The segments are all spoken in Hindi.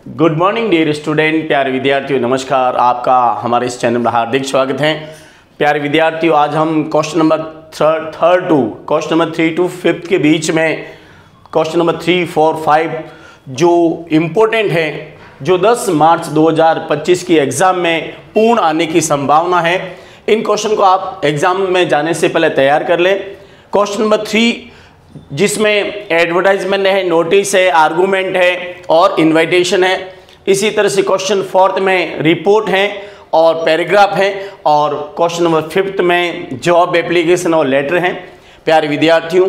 गुड मॉर्निंग डियर स्टूडेंट, प्यारे विद्यार्थियों, नमस्कार। आपका हमारे इस चैनल में हार्दिक स्वागत है। प्यारे विद्यार्थियों, आज हम question number question number 3 to 5 के बीच में क्वेश्चन नंबर 3, 4, 5 जो इम्पोर्टेंट है, जो 10 मार्च 2025 की एग्ज़ाम में पूर्ण आने की संभावना है, इन क्वेश्चन को आप एग्ज़ाम में जाने से पहले तैयार कर लें। क्वेश्चन नंबर 3 जिसमें एडवर्टाइजमेंट है, नोटिस है, आर्गूमेंट है और इनविटेशन है। इसी तरह से क्वेश्चन 4 में रिपोर्ट है और पैराग्राफ है, और क्वेश्चन नंबर 5 में जॉब एप्लीकेशन और लेटर हैं। प्यारे विद्यार्थियों,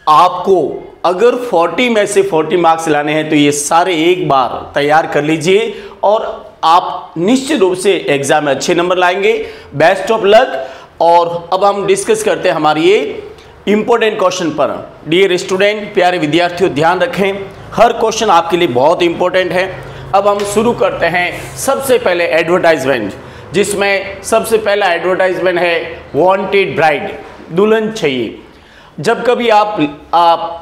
आपको अगर 40 में से 40 मार्क्स लाने हैं तो ये सारे एक बार तैयार कर लीजिए और आप निश्चित रूप से एग्जाम में अच्छे नंबर लाएंगे। Best of luck. और अब हम डिस्कस करते हैं हमारी ये इंपॉर्टेंट क्वेश्चन पर। डियर स्टूडेंट, प्यारे विद्यार्थियों, ध्यान रखें, हर क्वेश्चन आपके लिए बहुत इंपॉर्टेंट है। अब हम शुरू करते हैं सबसे पहले एडवर्टाइजमेंट, जिसमें सबसे पहला एडवर्टाइजमेंट है वांटेड ब्राइड, दुल्हन चाहिए। जब कभी आप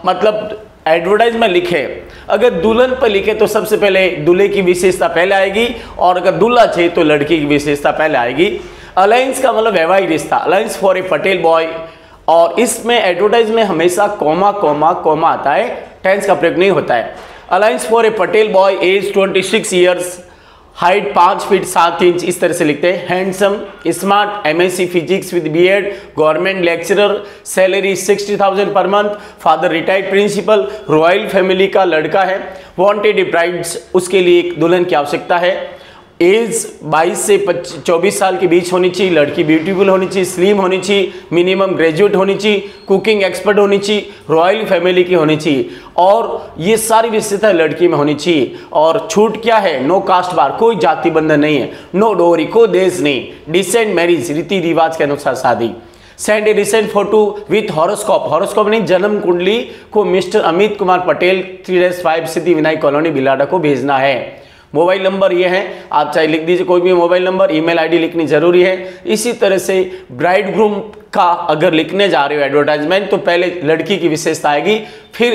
मतलब एडवर्टाइजमेंट लिखे, अगर दुल्हन पर लिखे तो सबसे पहले दूल्हे की विशेषता पहले आएगी, और अगर दूल्हा चाहिए तो लड़की की विशेषता पहले आएगी। अलायंस का मतलब वैवाहिक रिश्ता, alliance for a Patel boy, और इसमें एडवर्टाइज में हमेशा कॉमा कॉमा कॉमा आता है, टेंस का प्रयोग नहीं होता है। Alliance for a Patel boy, age 26 years, height 5 feet 7 inch, इस तरह से लिखते हैं। Handsome, smart, MSc physics with BEd, government lecturer, salary 60,000 per month, father retired principal, royal family का लड़का है। वांटेड ब्राइड्स, उसके लिए एक दुल्हन की आवश्यकता है। एज 22 से 24 साल के बीच होनी चाहिए, लड़की ब्यूटीफुल होनी चाहिए, स्लिम होनी चाहिए, मिनिमम ग्रेजुएट होनी चाहिए, कुकिंग एक्सपर्ट होनी चाहिए, रॉयल फैमिली की होनी चाहिए, और ये सारी विशेषता लड़की में होनी चाहिए। और छूट क्या है? नो कास्ट बार, कोई जाति बंधन नहीं है, नो डोरी, कोई देश नहीं, डिसेंट मैरिज, रीति रिवाज के अनुसार शादी। Send a recent photo with horoscope, horoscope नहीं, जन्म कुंडली को मिस्टर अमित कुमार पटेल 3-5 सिद्धि विनायक कॉलोनी बिलाडा को भेजना है। मोबाइल नंबर ये है, आप चाहे लिख दीजिए कोई भी मोबाइल नंबर, ईमेल आईडी लिखनी जरूरी है। इसी तरह से ब्राइड ग्रूम का अगर लिखने जा रहे हो एडवर्टाइजमेंट, तो पहले लड़की की विशेषता आएगी, फिर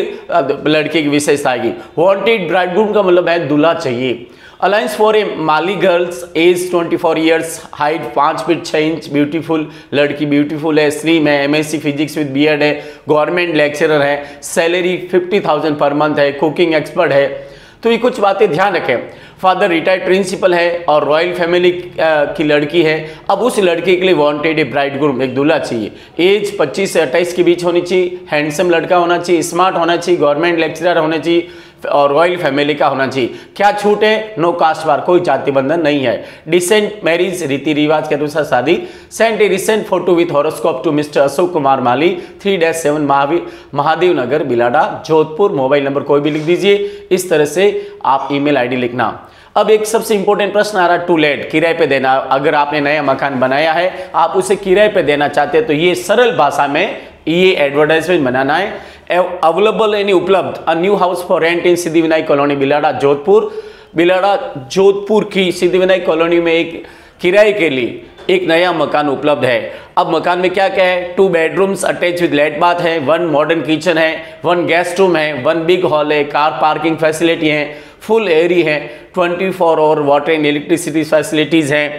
लड़के की विशेषता आएगी। वांटेड ब्राइड ग्रूम का मतलब है दूल्हा चाहिए। Alliance for a Mali girls, age 24 years, height 5 feet 6 inch, beautiful, लड़की ब्यूटीफुल है, स्लिम है, एमएससी फिजिक्स विद बीएड है, गवर्नमेंट लेक्चरर है, सैलरी 50,000 पर मंथ है, कुकिंग एक्सपर्ट है। तो ये कुछ बातें ध्यान रखें। फादर रिटायर्ड प्रिंसिपल है और रॉयल फैमिली की लड़की है। अब उस लड़की के लिए वांटेड ए ब्राइड ग्रूम, एक दूल्हा चाहिए। एज 25 से 28 के बीच होनी चाहिए, हैंडसम लड़का होना चाहिए, स्मार्ट होना चाहिए, गवर्नमेंट लेक्चरर होना चाहिए और रॉयल फैमिली का होना चाहिए। क्या छूट है? नो कास्ट बार, कोई जाति बंधन नहीं है। डिसेंट मैरिज, रीति रिवाज के अनुसार शादी। Send a recent photo with horoscope to mister Ashok Kumar Mali, 3-7 Mahadev Nagar Bilada Jodhpur. Mobile number कोई भी लिख दीजिए। इस तरह से आप ईमेल आईडी लिखना। अब एक सबसे इंपॉर्टेंट प्रश्न आ रहा है, टू लेट, किराए पे देना। अगर आपने नया मकान बनाया है, आप उसे किराए पे देना चाहते हैं, तो ये सरल भाषा में ये एडवर्टाइजमेंट बनाना है। अवेलेबल यानी उपलब्ध, a new house for rent in Siddhi Vinayak colony Bilara Jodhpur. Bilara Jodhpur की सिद्धि विनायक कॉलोनी में एक किराए के लिए एक नया मकान उपलब्ध है। अब मकान में क्या क्या है? 2 bedrooms attach with lat bath है, 1 मॉडर्न किचन है, 1 गेस्ट रूम है, 1 बिग हॉल है, कार पार्किंग फैसिलिटी है, फुल एरिया है, 24 hour water and electricity facilities हैं।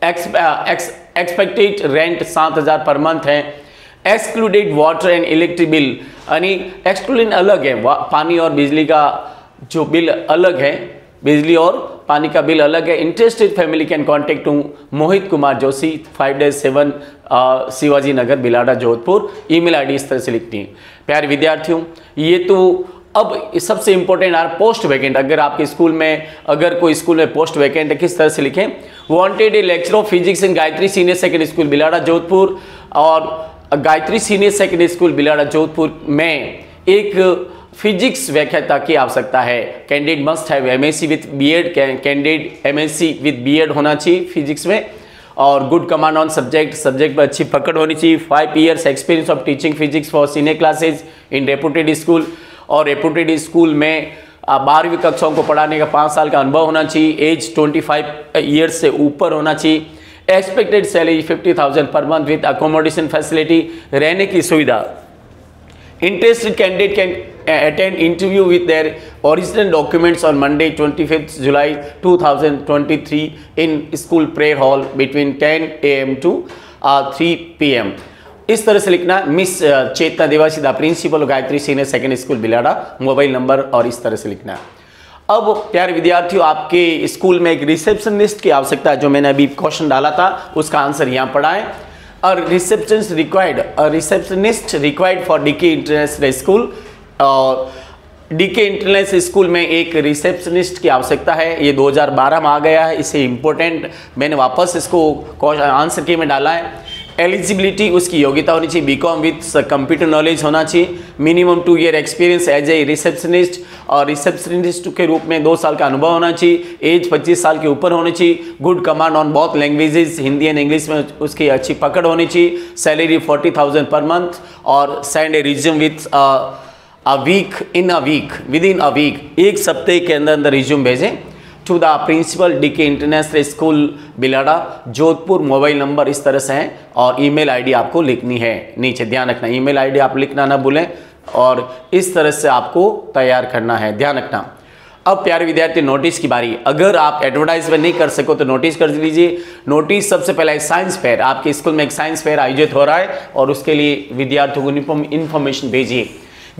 एक्सपेक्टेड रेंट 7,000 पर मंथ है। Excluded water and electric bill, यानी एक्सक्लूडेड अलग है, पानी और बिजली का जो बिल अलग है, बिजली और पानी का बिल अलग है। Interested family can contact to Mohit Kumar Joshi, 5-7 Shivaji Nagar Bilada Jodhpur. Email ID इस तरह से लिखती है। प्यारे विद्यार्थियों, ये तो अब सबसे इंपॉर्टेंट आ पोस्ट वैकेंट। अगर आपके स्कूल में, अगर कोई स्कूल में पोस्ट वैकेंट है, किस तरह से लिखें? Wanted a lecture of physics in Gayatri senior secondary school Bilara Jodhpur, और Gayatri senior secondary school Bilara Jodhpur में एक फिजिक्स व्याख्याता की आवश्यकता है। Candidate must have MSc with BEd, candidate MSc with BEd होना चाहिए फिजिक्स में, और good command on subject, subject पर अच्छी पकड़ होनी चाहिए। 5 years experience of teaching physics for senior classes in reputed school, और रेपुटेड स्कूल में 12वीं कक्षाओं को पढ़ाने का 5 साल का अनुभव होना चाहिए। एज 25 ईयर्स से ऊपर होना चाहिए। Expected salary 50,000 per month with accommodation facility, रहने की सुविधा। Interested candidate can attend interview with their original documents on Monday 25th July 2023 in school prayer hall between 10 AM to 3 PM। इस तरह से लिखना, miss Chetna Devasi the principal Gayatri senior secondary school Bilada, mobile number, और इस तरह से लिखना है। अब प्यारे विद्यार्थियों, आपके स्कूल में एक रिसेप्शनिस्ट की आवश्यकता है। जो मैंने अभी क्वेश्चन डाला था उसका आंसर यहाँ पड़ा है। Receptionist required for DK international school. और डीके इंटरनेशनल स्कूल में एक रिसेप्शनिस्ट की आवश्यकता है। ये 2012 में आ गया है, इसे इम्पोर्टेंट मैंने वापस इसको आंसर की में डाला है। एलिजिबिलिटी, उसकी योग्यता होनी चाहिए बीकॉम विथ कंप्यूटर नॉलेज होना चाहिए। Minimum 2 year experience as a receptionist, और रिसेप्शनिस्ट के रूप में 2 साल का अनुभव होना चाहिए। एज 25 साल के ऊपर होनी चाहिए। Good command on both languages, Hindi and English में उसकी अच्छी पकड़ होनी चाहिए। सैलरी 40,000 पर मंथ, और send a resume with within a week, एक सप्ताह के अंदर रिज्यूम भेजें to the principal DK international school Bilada, Jodhpur. Mobile number इस तरह से है, और ईमेल आईडी आपको लिखनी है नीचे, ध्यान रखना ईमेल आईडी आप लिखना ना भूलें, और इस तरह से आपको तैयार करना है, ध्यान रखना। अब प्यारे विद्यार्थी, नोटिस की बारी। अगर आप एडवर्टाइजमेंट नहीं कर सको तो नोटिस कर लीजिए। नोटिस सबसे पहले साइंस फेयर, आपके स्कूल में एक साइंस फेयर आयोजित हो रहा है, और उसके लिए विद्यार्थियों को इन्फॉर्मेशन भेजिए।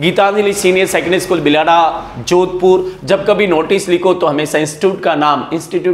Gitanjali senior secondary school Bilada, Jodhpur. जब कभी नोटिस लिखो तो हमेशा इंस्टीट्यूट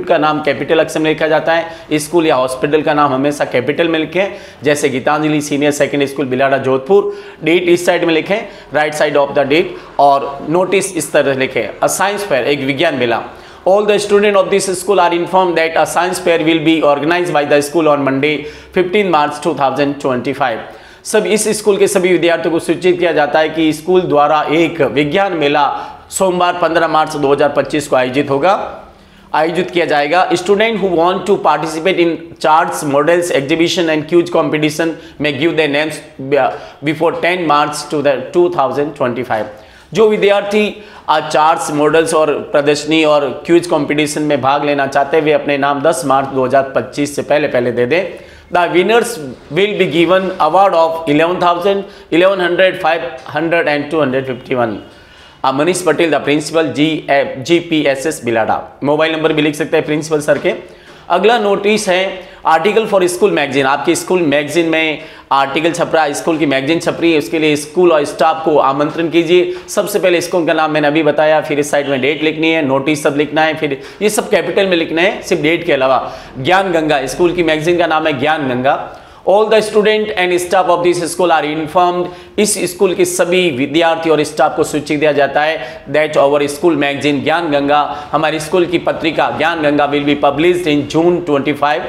का नाम कैपिटल अक्षर में लिखा जाता है। स्कूल या हॉस्पिटल का नाम हमेशा कैपिटल में लिखें, जैसे Gitanjali senior secondary school Bilada, Jodhpur. Date इस साइड में लिखें, right side of the date, और नोटिस इस तरह लिखें। अ साइंस फेयर, एक विज्ञान मेला। All the students of this school are informed that a science fair will be organized by the school on Monday 15 March 2025। सब इस स्कूल के सभी विद्यार्थियों को सूचित किया जाता है कि स्कूल द्वारा एक विज्ञान मेला सोमवार 15 मार्च 2025 को आयोजित किया जाएगा। Student who want to participate in charts, models, exhibition and quiz competition में give their names before 10 March 2025। जो विद्यार्थी चार्ट्स, मॉडल्स और प्रदर्शनी और क्यूज कंपटीशन में भाग लेना चाहते हैं, वे अपने नाम 10 मार्च 2025 से पहले दे दें। The winners will be given award of 11,000, 1100, 500 and 251। Manish Patel the principal GPSS Bilara. Mobile number भी लिख सकते हैं प्रिंसिपल सर के। अगला नोटिस है आर्टिकल फॉर स्कूल मैगजीन। आपके स्कूल मैगजीन में आर्टिकल छप रहा है, स्कूल की मैगजीन छप रही है, उसके लिए स्कूल और स्टाफ को आमंत्रण कीजिए। सबसे पहले स्कूल का नाम मैंने अभी बताया, फिर इस साइड में डेट लिखनी है, नोटिस सब लिखना है, फिर ये सब कैपिटल में लिखना है सिर्फ डेट के अलावा। ज्ञान गंगा, स्कूल की मैगजीन का नाम है Gyan Ganga. All the student and staff of this school are informed. इस स्कूल के सभी विद्यार्थी और स्टाफ को सूचित दिया जाता है दैट आवर स्कूल मैगजीन ज्ञान गंगा, हमारी स्कूल की पत्रिका Gyan Ganga will be published in June 2025,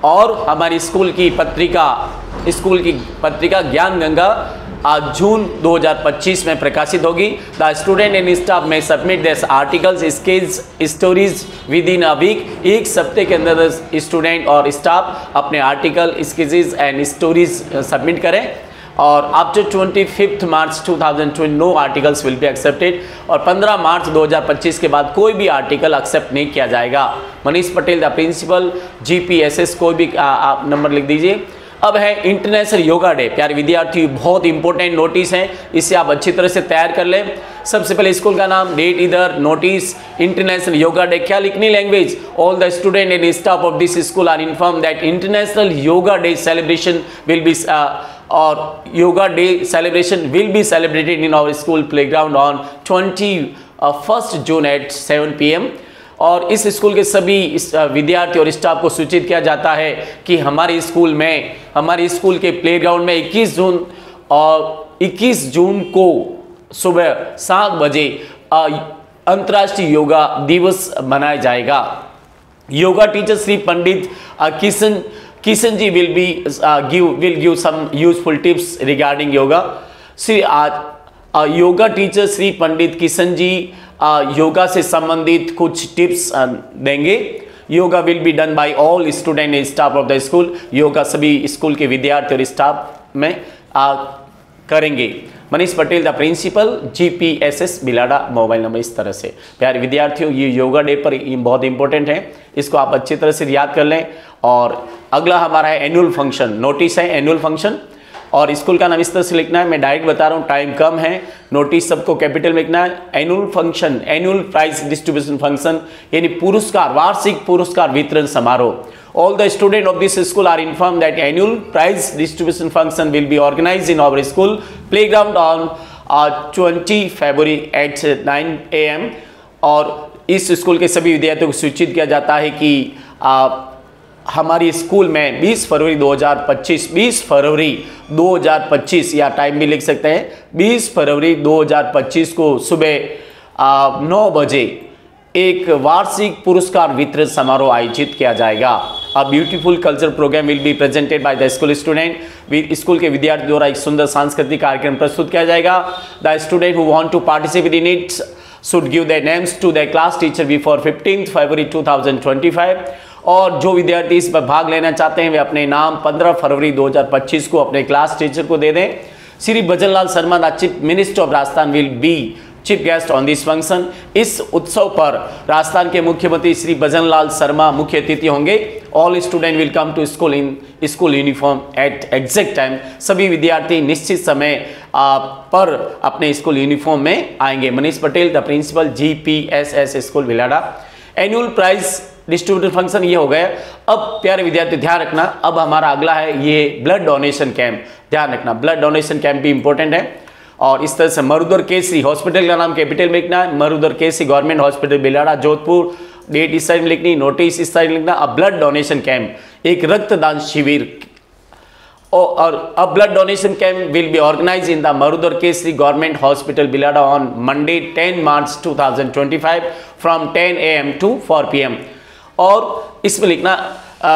और हमारी स्कूल की पत्रिका ज्ञान गंगा आज जून 2025 में प्रकाशित होगी। The student and staff may submit this articles, sketch, stories within a week. एक सप्ते के अंदर स्टूडेंट और स्टाफ अपने article, sketches and stories submit करें, और after 25 March 2020 no articles will be accepted. और 15 मार्च 2025 के बाद कोई भी आर्टिकल एक्सेप्ट नहीं किया जाएगा। Manish Patel the principal GPSS, कोई भी आप नंबर लिख दीजिए। अब है इंटरनेशनल योगा डे। प्यारे विद्यार्थी, बहुत इंपॉर्टेंट नोटिस है, इसे आप अच्छी तरह से तैयार कर लें। सबसे पहले स्कूल का नाम, डेट, इधर, नोटिस, इंटरनेशनल योगा डे। क्या लिखनी language? All the student and staff of this school are inform that international yoga day celebration will be yoga day celebration will be celebrated in our school playground on 21 June at 7 PM। और इस स्कूल के सभी विद्यार्थी और स्टाफ को सूचित किया जाता है कि हमारे स्कूल के प्लेग्राउंड में 21 जून को सुबह 7 बजे अंतर्राष्ट्रीय योगा दिवस मनाया जाएगा। Yoga teacher Shri Pandit Kishan ji will give some useful tips regarding yoga। Yoga teacher Shri Pandit Kishan ji yoga से संबंधित कुछ टिप्स देंगे। Yoga will be done by all student and staff of the school. Yoga सभी स्कूल के विद्यार्थी और स्टाफ में करेंगे। Manish Patel the principal GPSS Bilara. Mobile number इस तरह से। प्यारे विद्यार्थियों, ये योगा डे पर बहुत इंपॉर्टेंट है, इसको आप अच्छी तरह से याद कर लें। और अगला हमारा है एनुअल फंक्शन। नोटिस है एनुअल फंक्शन। और स्कूल का नाम इस तरह से लिखना है, मैं डायरेक्ट बता रहा हूँ, टाइम कम है, नोटिस सबको कैपिटल में लिखना है। Annual function, annual prize distribution function यानी पुरस्कार, वार्षिक पुरस्कार वितरण समारोह। All the students of this school are informed that annual prize distribution function will be organized in our school playground on 20 February at 9 AM। और इस स्कूल के सभी विद्यार्थियों को सूचित किया जाता है कि हमारी स्कूल में 20 फरवरी 2025 या टाइम भी लिख सकते हैं, 20 फरवरी 2025 को सुबह 9 बजे एक वार्षिक पुरस्कार वितरण समारोह आयोजित किया जाएगा। A beautiful cultural program will be presented by the school student। School के विद्यार्थी द्वारा एक सुंदर सांस्कृतिक कार्यक्रम प्रस्तुत किया जाएगा। The student who want to participate in it should give their names to their class teacher before 15th February 2025। और जो विद्यार्थी इस पर भाग लेना चाहते हैं वे अपने नाम 15 फरवरी 2025 को अपने क्लास टीचर को दे दें। Shri Bhajanlal Sharma the chief minister of Rajasthan will be chief guest on this function. इस उत्सव पर राजस्थान के मुख्यमंत्री श्री भजनलाल शर्मा मुख्य अतिथि होंगे। All student will come to school in school uniform at exact time. सभी विद्यार्थी निश्चित समय पर अपने स्कूल यूनिफॉर्म में आएंगे। Manish Patel the principal GPSS school Bhilara. Annual prize distributor function ये हो गया। अब प्यारे विद्यार्थी ध्यान रखना, अब हमारा अगला है ये ब्लड डोनेशन कैंप। ध्यान रखना, ब्लड डोनेशन कैंप भी इंपॉर्टेंट है। और इस तरह से मरुधर केसरी हॉस्पिटल का नाम कैपिटल में लिखना है, Marudhar Kesari government hospital Bhilara Jodhpur. Date इस साइड में लिखनी, नोटिस इस साइड लिखना। अब ब्लड डोनेशन कैंप, एक रक्तदान शिविर। और अब blood donation camp will be organize in the Marudhar Kesari government hospital Bhilara on Monday 10 March 2025 from 10 AM to 4 PM। और इसमें लिखना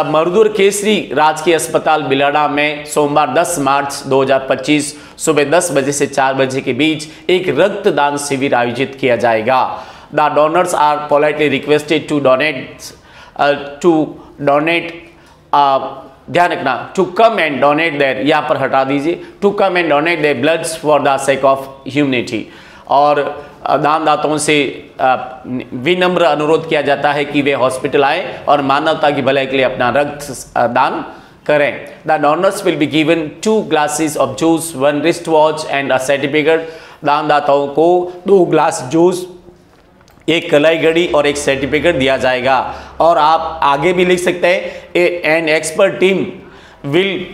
मरुधर केसरी राजकीय अस्पताल भिलाड़ा में सोमवार 10 मार्च 2025 सुबह 10 बजे से 4 बजे के बीच एक रक्तदान शिविर आयोजित किया जाएगा। The donors are politely requested to donate ध्यान रखना, to come and donate their, यहाँ पर हटा दीजिए, to come and donate their bloods for the sake of humanity. और दानदाताओं से विनम्र अनुरोध किया जाता है कि वे हॉस्पिटल आए और मानवता की भलाई के लिए अपना रक्त दान करें। The donors will be given 2 glasses of juice, 1 wrist watch and a certificate. दानदाताओं को 2 ग्लास जूस, एक कलाई घड़ी और एक सर्टिफिकेट दिया जाएगा। और आप आगे भी लिख सकते हैं, an expert team will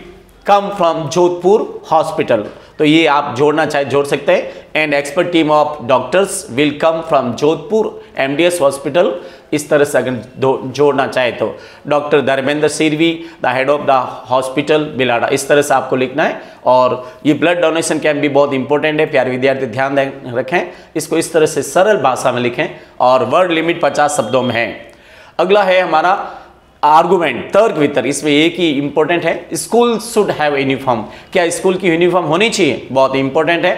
come from Jodhpur hospital. तो ये आप जोड़ना चाहे जोड़ सकते हैं, and expert team of doctors will come from Jodhpur MDS hospital. इस तरह से अगर जोड़ना चाहे तो doctor Dharmendra Sirvi the head of the hospital Bhilara, इस तरह से आपको लिखना है। और ये ब्लड डोनेशन कैंप भी बहुत इंपॉर्टेंट है, प्यारे विद्यार्थी ध्यान रखें, इसको इस तरह से सरल भाषा में लिखें और वर्ड लिमिट 50 शब्दों में है। अगला है हमारा आर्गुमेंट, तर्क वितर्क। इसमें एक ही इंपॉर्टेंट है, स्कूल शुड हैव यूनिफॉर्म। क्या स्कूल की यूनिफॉर्म होनी चाहिए? बहुत इंपॉर्टेंट है।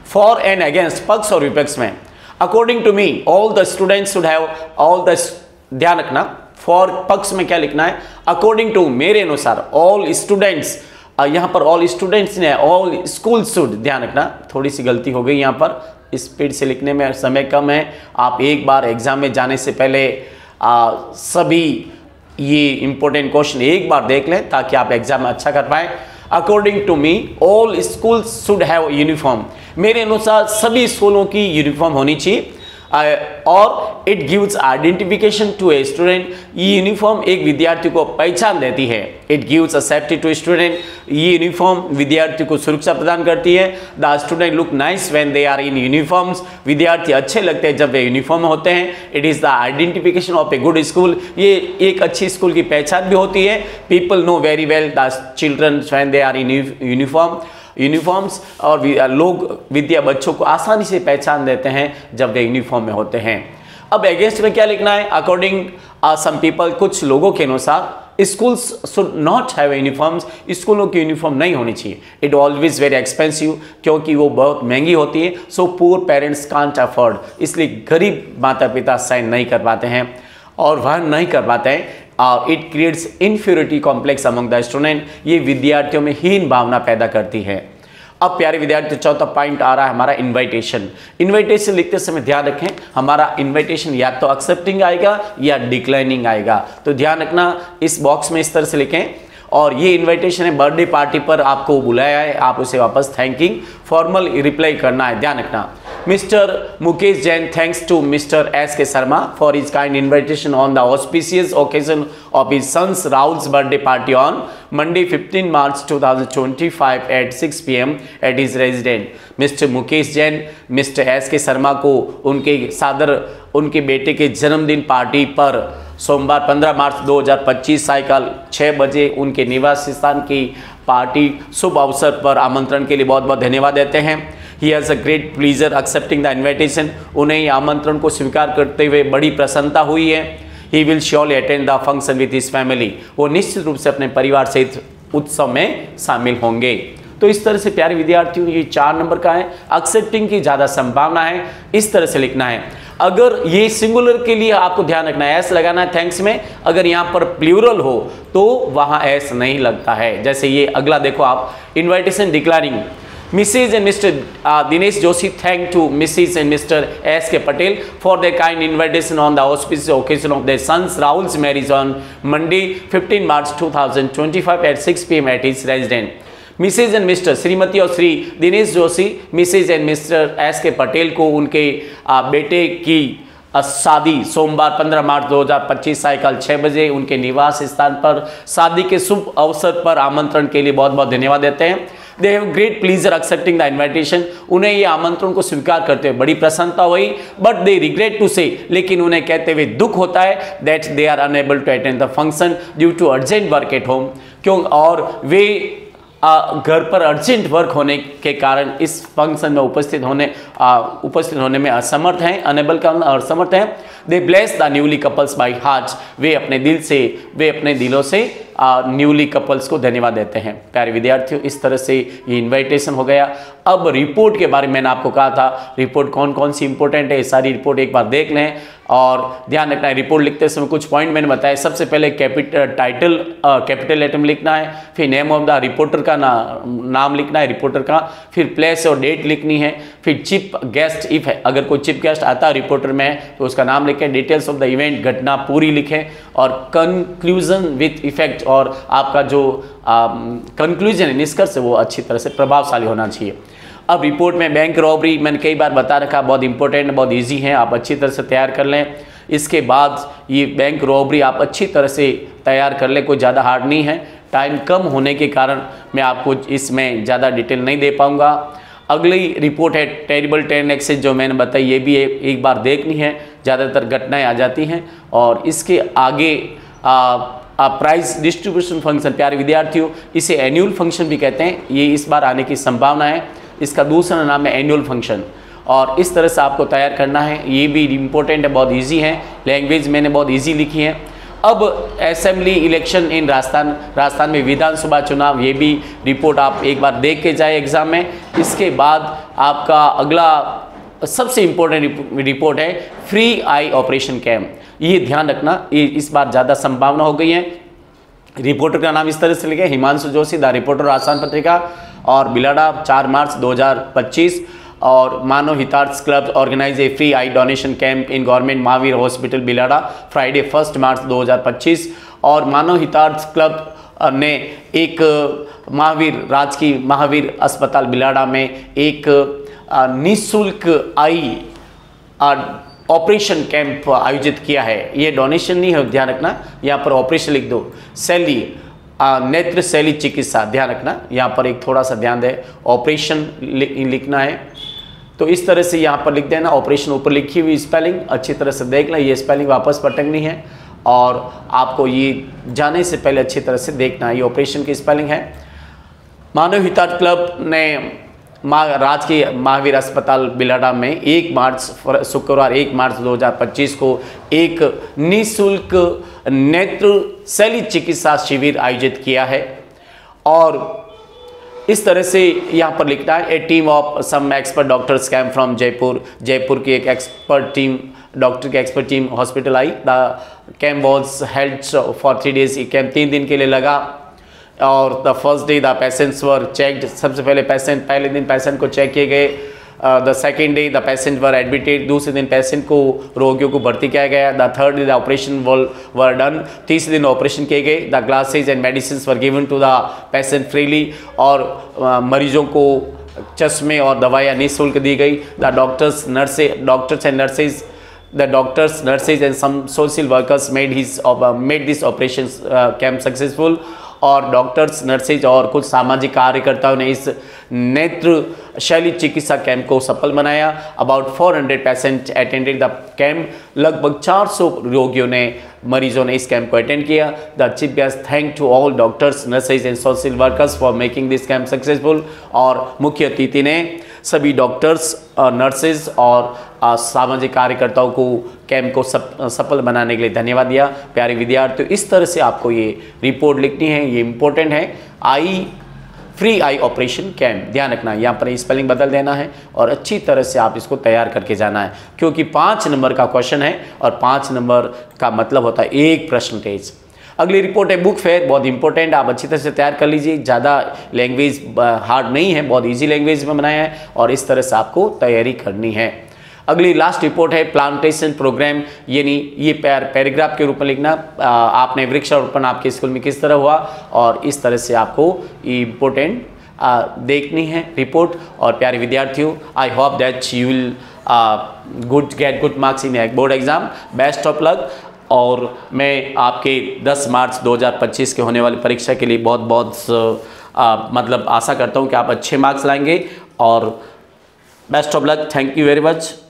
फॉर एंड अगेंस्ट, पक्ष और विपक्ष में। According to me all the students should have all the, ध्यान रखना, फॉर पक्ष में क्या लिखना है? अकॉर्डिंग टू, मेरे अनुसार, ऑल स्टूडेंट्स, यहाँ पर ऑल स्टूडेंट्स ने ऑल स्कूल शुड, ध्यान रखना, थोड़ी सी गलती हो गई यहाँ पर, स्पीड से लिखने में समय कम है। आप एक बार एग्जाम में जाने से पहले सभी ये इंपॉर्टेंट क्वेश्चन एक बार देख लें ताकि आप एग्जाम में अच्छा कर पाएं। According to me all school should have uniform. मेरे अनुसार सभी स्कूलों की यूनिफॉर्म होनी चाहिए। और it gives identification to a student. ये यूनिफॉर्म एक विद्यार्थी को पहचान देती है। It gives a safety to student. ये यूनिफॉर्म विद्यार्थी को सुरक्षा प्रदान करती है। The student look nice when they are in uniforms. विद्यार्थी अच्छे लगते हैं जब वे यूनिफॉर्म में होते हैं। It is the identification of a good school. ये एक अच्छी स्कूल की पहचान भी होती है। People know very well the children when they are in uniforms. और लोग बच्चों को आसानी से पहचान देते हैं जब वे यूनिफॉर्म में होते हैं। अब अगेंस्ट में क्या लिखना है? अकॉर्डिंग सम पीपल, कुछ लोगों के अनुसार schools should not have uniforms. स्कूलों की यूनिफॉर्म नहीं होनी चाहिए। इट ऑलवेज वेरी एक्सपेंसिव, क्योंकि वो बहुत महंगी होती है। So poor parents can't afford, इसलिए गरीब माता पिता साइन नहीं कर पाते हैं और वहन नहीं कर पाते हैं। It creates inferiority complex among the student. ये विद्यार्थियों में हीन भावना पैदा करती है। अब प्यारे विद्यार्थी, चौथा पॉइंट आ रहा है हमारा इनविटेशन। इनविटेशन लिखते समय ध्यान रखें, हमारा इनविटेशन या तो एक्सेप्टिंग आएगा या डिक्लाइनिंग आएगा। तो ध्यान रखना, इस बॉक्स में इस तरह से लिखें और ये इन्विटेशन है बर्थडे पार्टी पर आपको बुलाया है, आप उसे वापस थैंकिंग फॉर्मल रिप्लाई करना है, ध्यान रखना। Mr. Mukesh Jain thanks to Mr. S.K. Sharma for his kind invitation on the auspicious occasion of his son's Rahul's birthday party on Monday 15 March 2025 at 6 p.m. at his residence. Mr. Mukesh Jain Mr. S.K. Sharma को उनके बेटे के जन्मदिन पार्टी पर सोमवार 15 मार्च 2025 सायकाल 6 बजे उनके निवास स्थान की पार्टी शुभ अवसर पर आमंत्रण के लिए बहुत बहुत धन्यवाद देते हैं। He has a great pleasure accepting the invitation. उन्हें ये आमंत्रण को स्वीकार करते हुए बड़ी प्रसन्नता हुई है। He will surely attend the function with his family. वो निश्चित रूप से अपने परिवार सहित उत्सव में शामिल होंगे। तो इस तरह से प्यारे विद्यार्थियों, ये 4 नंबर का है। एक्सेप्टिंग की ज़्यादा संभावना है, इस तरह से लिखना है। अगर ये सिंगुलर के लिए आपको ध्यान रखना है, एस लगाना है थैंक्स में। अगर यहाँ पर प्लूरल हो तो वहाँ एस नहीं लगता है। जैसे ये अगला देखो आप, invitation declaring Mrs. and Mr. Dinesh Joshi thank to Mrs. and Mr. S.K. Patel for their kind invitation on the auspicious occasion of their son's Rahul's marriage on Monday 15 March 2025 at 6 p.m. at his residence. Mrs. and Mr. Shrimati और Shri Dinesh Joshi Mrs. and Mr. S.K. Patel को उनके बेटे की शादी सोमवार 15 मार्च 2025 सायकाल 6 बजे उनके निवास स्थान पर शादी के शुभ अवसर पर आमंत्रण के लिए बहुत बहुत धन्यवाद देते हैं। They have great pleaser accepting the invitation. उन्हें ये आमंत्रण को स्वीकार करते हुए बड़ी प्रसन्नता हुई। बट दे रिग्रेट टू से, लेकिन उन्हें कहते हुए दुख होता है that they are unable to attend the function due to urgent work at home. क्यों? और वे घर पर अर्जेंट वर्क होने के कारण इस फंक्शन में उपस्थित होने में असमर्थ हैं। अनेबल का असमर्थ हैं। They bless the newly couples by heart. वे अपने दिलों से न्यूली कपल्स को धन्यवाद देते हैं। प्यारे विद्यार्थियों, इस तरह से ये इन्विटेशन हो गया। अब रिपोर्ट के बारे में मैंने आपको कहा था, रिपोर्ट कौन कौन सी इंपॉर्टेंट है, सारी रिपोर्ट एक बार देख लें और ध्यान रखना है। रिपोर्ट लिखते समय कुछ पॉइंट मैंने बताया। सबसे पहले टाइटल कैपिटल लेटर में लिखना है, फिर नेम ऑफ द रिपोर्टर का नाम लिखना है रिपोर्टर का, फिर प्लेस और डेट लिखनी है, फिर चीफ गेस्ट इफ है, अगर कोई चीफ गेस्ट आता है रिपोर्टर में तो उसका नाम लिखें, डिटेल्स ऑफ द इवेंट घटना पूरी लिखें और कंक्लूजन विथ इफेक्ट, और आपका जो कंक्लूजन है निष्कर्ष वो अच्छी तरह से प्रभावशाली होना चाहिए। अब रिपोर्ट में बैंक रॉबरी मैंने कई बार बता रखा, बहुत इंपॉर्टेंट, बहुत इजी है, आप अच्छी तरह से तैयार कर लें। इसके बाद ये बैंक रॉबरी आप अच्छी तरह से तैयार कर लें, कोई ज़्यादा हार्ड नहीं है। टाइम कम होने के कारण मैं आपको इसमें ज़्यादा डिटेल नहीं दे पाऊँगा। अगली रिपोर्ट है टेरिबल टेन एक्सेस, जो मैंने बताई ये भी एक बार देखनी है, ज़्यादातर घटनाएँ आ जाती हैं। और इसके आगे प्राइस डिस्ट्रीब्यूशन फंक्शन, प्यारे विद्यार्थियों इसे एनुअल फंक्शन भी कहते हैं, ये इस बार आने की संभावना है। इसका दूसरा नाम है एनुअल फंक्शन और इस तरह से आपको तैयार करना है। ये भी इम्पोर्टेंट है, बहुत इजी है। लैंग्वेज मैंने बहुत इजी लिखी है। अब असेंबली इलेक्शन इन राजस्थान में विधानसभा चुनाव, ये भी रिपोर्ट आप एक बार देख के जाए एग्जाम में। इसके बाद आपका अगला सबसे इम्पोर्टेंट रिपोर्ट है फ्री आई ऑपरेशन कैम्प। ये ध्यान रखना, ये इस बार ज़्यादा संभावना हो गई है। रिपोर्टर का नाम इस तरह से लिखे, हिमांशु जोशी, द रिपोर्टर राजस्थान पत्रिका, और बिलाड़ा 4 मार्च 2025। और Manav Hitarth club organize a free eye donation camp in government Mahaveer hospital Bilara Friday 1 March 2025। और मानव हितार्थ क्लब ने एक राजकीय महावीर अस्पताल बिलाड़ा में एक निःशुल्क आई ऑपरेशन कैंप आयोजित किया है। ये डोनेशन नहीं है, ध्यान रखना, यहाँ पर ऑपरेशन लिख दो, नेत्र शैली चिकित्सा, ध्यान रखना, यहाँ पर एक थोड़ा सा ध्यान दे, ऑपरेशन लिखना है। तो इस तरह से यहाँ पर लिख देना, ऑपरेशन ऊपर लिखी हुई स्पेलिंग अच्छी तरह से देख लें, ये स्पेलिंग वापस पटकनी है और आपको ये जाने से पहले अच्छी तरह से देखना है, ये ऑपरेशन की स्पेलिंग है। मानव हितार्थ क्लब ने राजकीय महावीर अस्पताल बिलाड़ा में 1 मार्च शुक्रवार 1 मार्च 2025 को एक निःशुल्क नेत्र शैली चिकित्सा शिविर आयोजित किया है। और इस तरह से यहाँ पर लिखना है, a team of some expert doctors came from Jaipur की एक एक्सपर्ट टीम, डॉक्टर की एक्सपर्ट टीम हॉस्पिटल आई। The camp was held for 3 days. ये कैंप 3 दिन के लिए लगा। और the first day the patients were checked, सबसे पहले दिन पेशेंट को चेक किए गए। The second day the patient were admitted, दूसरे दिन पेशेंट को, रोगियों को भर्ती किया गया। The third day the operation were done, तीसरे दिन ऑपरेशन किए गए। The glasses and medicine were given to the patient freely, और मरीजों को चश्मे और दवाइयाँ निःशुल्क दी गई। The doctors nurses and some social workers made this operation camp successful, और डॉक्टर्स, नर्सेज और कुछ सामाजिक कार्यकर्ताओं ने इस नेत्र शैली चिकित्सा कैंप को सफल बनाया। About 400 patient attended the camp, लगभग 400 रोगियों ने, मरीजों ने इस कैंप को अटेंड किया। The chief guest thank to all doctors, nurses and social workers for making this camp successful, और मुख्य अतिथि ने सभी डॉक्टर्स, नर्सेज और सामाजिक कार्यकर्ताओं को कैंप को सफल बनाने के लिए धन्यवाद दिया। प्यारे विद्यार्थियों, इस तरह से आपको ये रिपोर्ट लिखनी है, ये इम्पोर्टेंट है। फ्री आई ऑपरेशन कैंप, ध्यान रखना, यहाँ पर स्पेलिंग बदल देना है और अच्छी तरह से आप इसको तैयार करके जाना है, क्योंकि 5 नंबर का क्वेश्चन है और 5 नंबर का मतलब होता है 1 परसेंटेज। अगली रिपोर्ट है बुक फेयर, बहुत इंपॉर्टेंट, आप अच्छी तरह से तैयार कर लीजिए। ज़्यादा लैंग्वेज हार्ड नहीं है, बहुत इजी लैंग्वेज में बनाया है और इस तरह से आपको तैयारी करनी है। अगली लास्ट रिपोर्ट है प्लांटेशन प्रोग्राम, यानी ये पैराग्राफ के रूप में लिखना, आपने वृक्षारोपण आपके स्कूल में किस तरह हुआ, और इस तरह से आपको इम्पोर्टेंट देखनी है रिपोर्ट। और प्यारे विद्यार्थियों, I hope that you will get good marks in board exam. Best of luck, और मैं आपके 10 मार्च 2025 के होने वाली परीक्षा के लिए बहुत बहुत मतलब आशा करता हूँ कि आप अच्छे मार्क्स लाएंगे, और best of luck. Thank you very much.